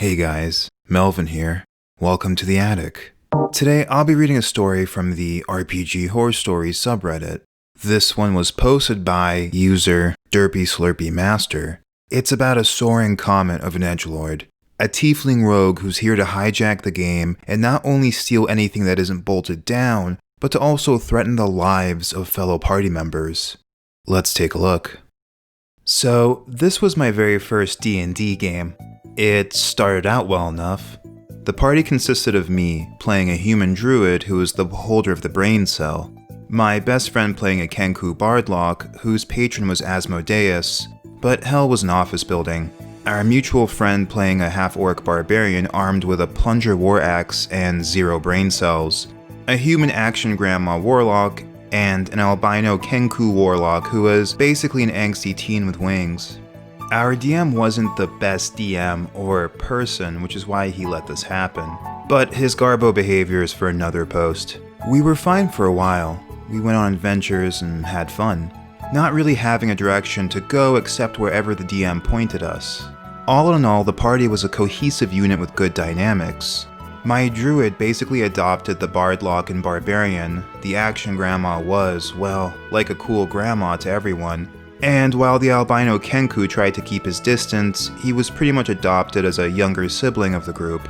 Hey guys, Melvin here. Welcome to the attic. Today I'll be reading a story from the RPG Horror Stories subreddit. This one was posted by user DerpySlurpyMaster. It's about a soaring comet of an edgelord, a tiefling rogue who's here to hijack the game and not only steal anything that isn't bolted down, but to also threaten the lives of fellow party members. Let's take a look. So, this was my very first D&D game. It started out well enough. The party consisted of me, playing a Human Druid who was the beholder of the brain cell, my best friend playing a Kenku Bardlock whose patron was Asmodeus, but hell was an office building, our mutual friend playing a half-orc barbarian armed with a plunger war axe and 0 brain cells, a human action grandma warlock, and an albino Kenku warlock who was basically an angsty teen with wings. Our DM wasn't the best DM or person, which is why he let this happen, but his garbo behavior is for another post. We were fine for a while. We went on adventures and had fun, not really having a direction to go except wherever the DM pointed us. All in all, the party was a cohesive unit with good dynamics. My druid basically adopted the bardlock and barbarian. The action grandma was, well, like a cool grandma to everyone. And while the albino Kenku tried to keep his distance, he was pretty much adopted as a younger sibling of the group.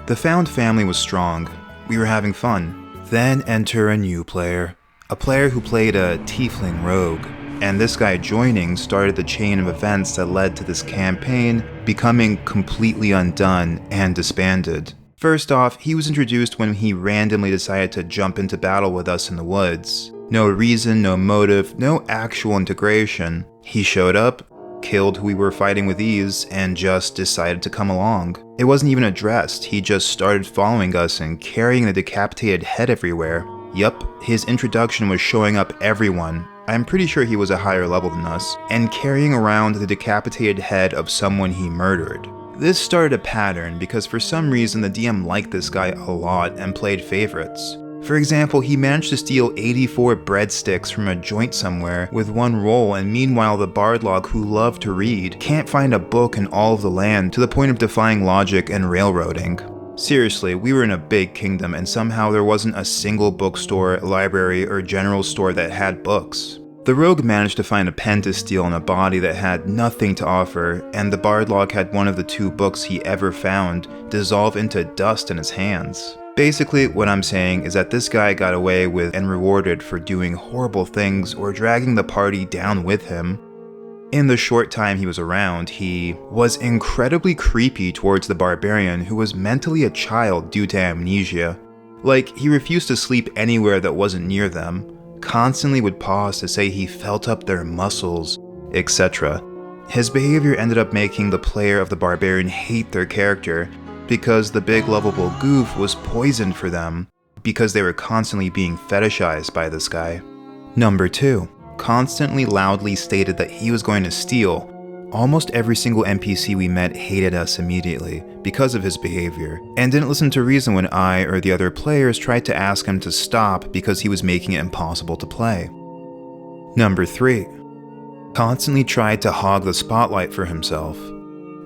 The found family was strong. We were having fun. Then enter a new player. A player who played a tiefling rogue. And this guy joining started the chain of events that led to this campaign becoming completely undone and disbanded. First off, he was introduced when he randomly decided to jump into battle with us in the woods. No reason, no motive, no actual integration. He showed up, killed who we were fighting with ease, and just decided to come along. It wasn't even addressed, he just started following us and carrying a decapitated head everywhere. Yup, his introduction was showing up everyone. I'm pretty sure he was a higher level than us, and carrying around the decapitated head of someone he murdered. This started a pattern because for some reason the DM liked this guy a lot and played favorites. For example, he managed to steal 84 breadsticks from a joint somewhere with one roll, and meanwhile the bardlock who loved to read can't find a book in all of the land to the point of defying logic and railroading. Seriously, we were in a big kingdom and somehow there wasn't a single bookstore, library, or general store that had books. The rogue managed to find a pen to steal in a body that had nothing to offer, and the bardlock had one of the 2 books he ever found dissolve into dust in his hands. Basically, what I'm saying is that this guy got away with and rewarded for doing horrible things or dragging the party down with him. In the short time he was around, he was incredibly creepy towards the barbarian who was mentally a child due to amnesia. Like, he refused to sleep anywhere that wasn't near them, constantly would pause to say he felt up their muscles, etc. His behavior ended up making the player of the barbarian hate their character, because the big lovable goof was poisoned for them, because they were constantly being fetishized by this guy. Number 2, constantly loudly stated that he was going to steal. Almost every single NPC we met hated us immediately because of his behavior, and didn't listen to reason when I or the other players tried to ask him to stop because he was making it impossible to play. Number 3, constantly tried to hog the spotlight for himself.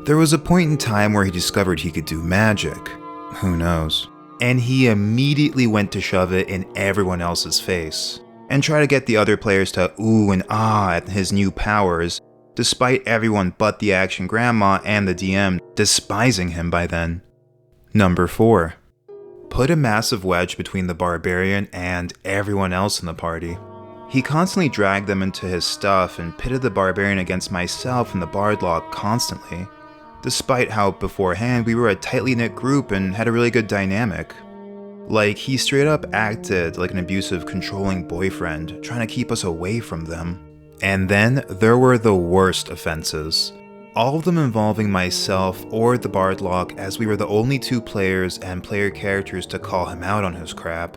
There was a point in time where he discovered he could do magic. Who knows? And he immediately went to shove it in everyone else's face, and try to get the other players to ooh and ah at his new powers, despite everyone but the action grandma and the DM despising him by then. Number 4, put a massive wedge between the barbarian and everyone else in the party. He constantly dragged them into his stuff and pitted the barbarian against myself and the bardlock constantly, despite how beforehand we were a tightly knit group and had a really good dynamic. Like, he straight up acted like an abusive, controlling boyfriend, trying to keep us away from them. And then there were the worst offenses. All of them involving myself or the bardlock, as we were the only 2 players and player characters to call him out on his crap.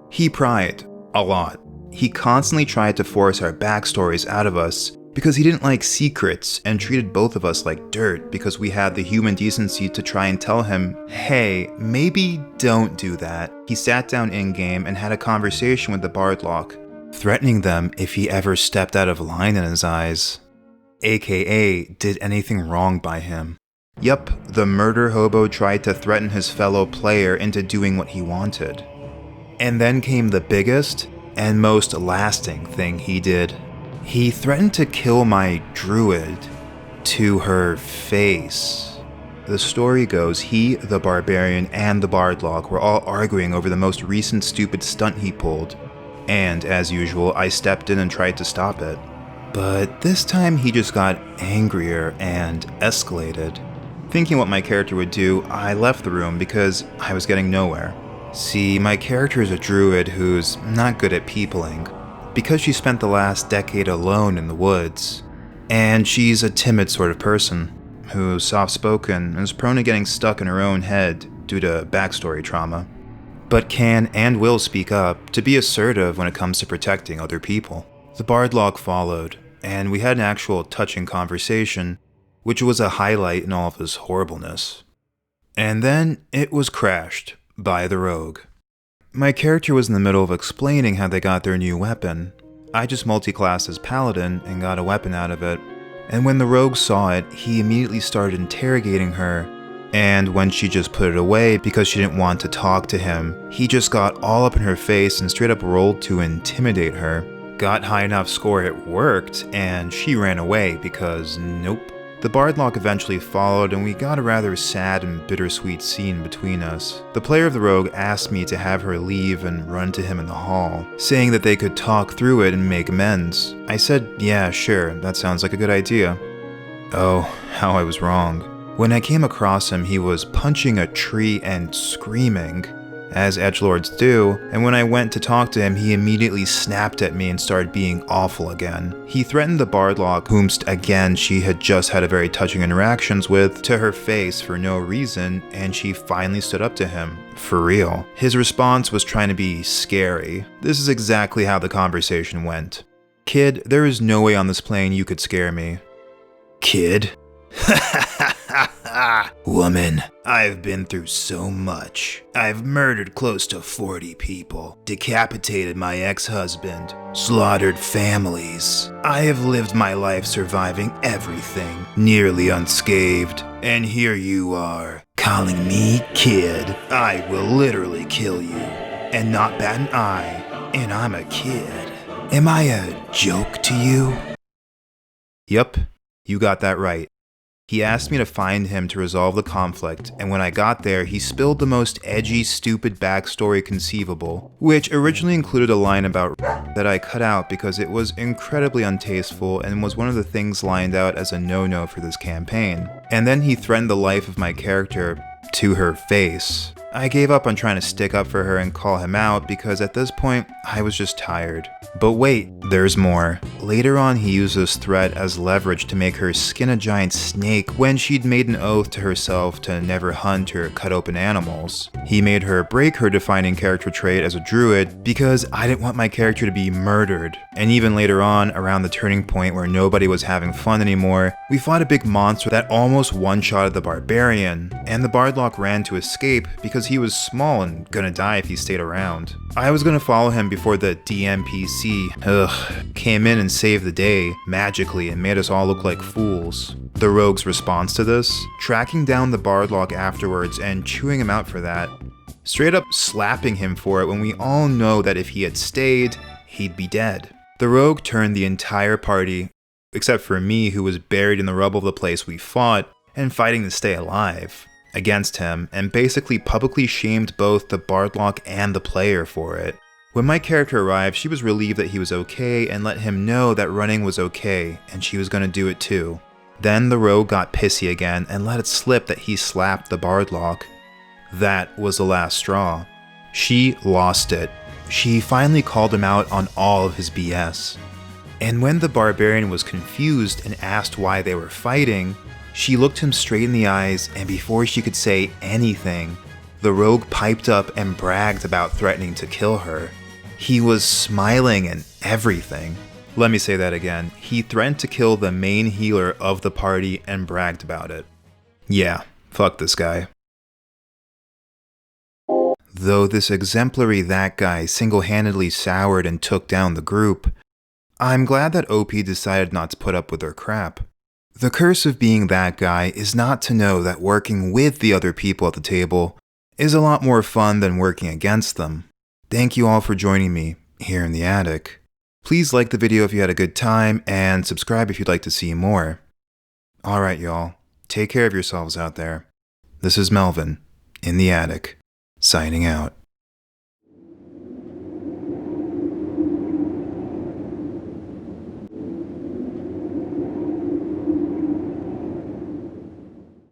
He pried, a lot. He constantly tried to force our backstories out of us because he didn't like secrets and treated both of us like dirt because we had the human decency to try and tell him, hey, maybe don't do that. He sat down in-game and had a conversation with the bardlock, threatening them if he ever stepped out of line in his eyes, aka did anything wrong by him. Yup, the murder hobo tried to threaten his fellow player into doing what he wanted. And then came the biggest and most lasting thing he did. He threatened to kill my druid to her face. The story goes he, the barbarian, and the bardlock were all arguing over the most recent stupid stunt he pulled, and as usual, I stepped in and tried to stop it. But this time he just got angrier and escalated. Thinking what my character would do, I left the room because I was getting nowhere. See, my character is a druid who's not good at peopling, because she spent the last decade alone in the woods. And she's a timid sort of person, who's soft-spoken and is prone to getting stuck in her own head due to backstory trauma, but can and will speak up to be assertive when it comes to protecting other people. The bardlock followed, and we had an actual touching conversation, which was a highlight in all of his horribleness. And then it was crashed by the rogue. My character was in the middle of explaining how they got their new weapon. I just multiclassed as paladin and got a weapon out of it, and when the rogue saw it, he immediately started interrogating her, and when she just put it away because she didn't want to talk to him, he just got all up in her face and straight up rolled to intimidate her. Got high enough score it worked, and she ran away because nope. The bardlock eventually followed, and we got a rather sad and bittersweet scene between us. The player of the rogue asked me to have her leave and run to him in the hall, saying that they could talk through it and make amends. I said, yeah, sure, that sounds like a good idea. Oh, how I was wrong. When I came across him, he was punching a tree and screaming, as edgelords do, and when I went to talk to him, he immediately snapped at me and started being awful again. He threatened the bardlock, whomst again she had just had a very touching interactions with, to her face for no reason, and she finally stood up to him. For real. His response was trying to be scary. This is exactly how the conversation went. Kid, there is no way on this plane you could scare me. Kid? Woman, I've been through so much. I've murdered close to 40 people, decapitated my ex-husband, slaughtered families. I have lived my life surviving everything, nearly unscathed. And here you are, calling me kid. I will literally kill you, and not bat an eye, and I'm a kid. Am I a joke to you? Yup, you got that right. He asked me to find him to resolve the conflict, and when I got there, he spilled the most edgy, stupid backstory conceivable, which originally included a line about that I cut out because it was incredibly untasteful and was one of the things lined out as a no-no for this campaign. And then he threatened the life of my character to her face. I gave up on trying to stick up for her and call him out because at this point, I was just tired. But wait, there's more. Later on, he used this threat as leverage to make her skin a giant snake when she'd made an oath to herself to never hunt or cut open animals. He made her break her defining character trait as a druid because I didn't want my character to be murdered. And even later on, around the turning point where nobody was having fun anymore, we fought a big monster that almost one-shotted the barbarian, and the bardlock ran to escape because he was small and gonna die if he stayed around. I was gonna follow him before the DMPC came in and saved the day magically and made us all look like fools. The rogue's response to this? Tracking down the bardlock afterwards and chewing him out for that. Straight up slapping him for it when we all know that if he had stayed, he'd be dead. The rogue turned the entire party, except for me who was buried in the rubble of the place we fought and fighting to stay alive, against him, and basically publicly shamed both the bardlock and the player for it. When my character arrived, she was relieved that he was okay and let him know that running was okay, and she was gonna do it too. Then the rogue got pissy again and let it slip that he slapped the bardlock. That was the last straw. She lost it. She finally called him out on all of his BS. And when the barbarian was confused and asked why they were fighting, she looked him straight in the eyes, and before she could say anything, the rogue piped up and bragged about threatening to kill her. He was smiling and everything. Let me say that again. He threatened to kill the main healer of the party and bragged about it. Yeah, fuck this guy. Though this exemplary that guy single-handedly soured and took down the group, I'm glad that OP decided not to put up with their crap. The curse of being that guy is not to know that working with the other people at the table is a lot more fun than working against them. Thank you all for joining me here in the attic. Please like the video if you had a good time, and subscribe if you'd like to see more. Alright y'all, take care of yourselves out there. This is Melvin, in the attic, signing out.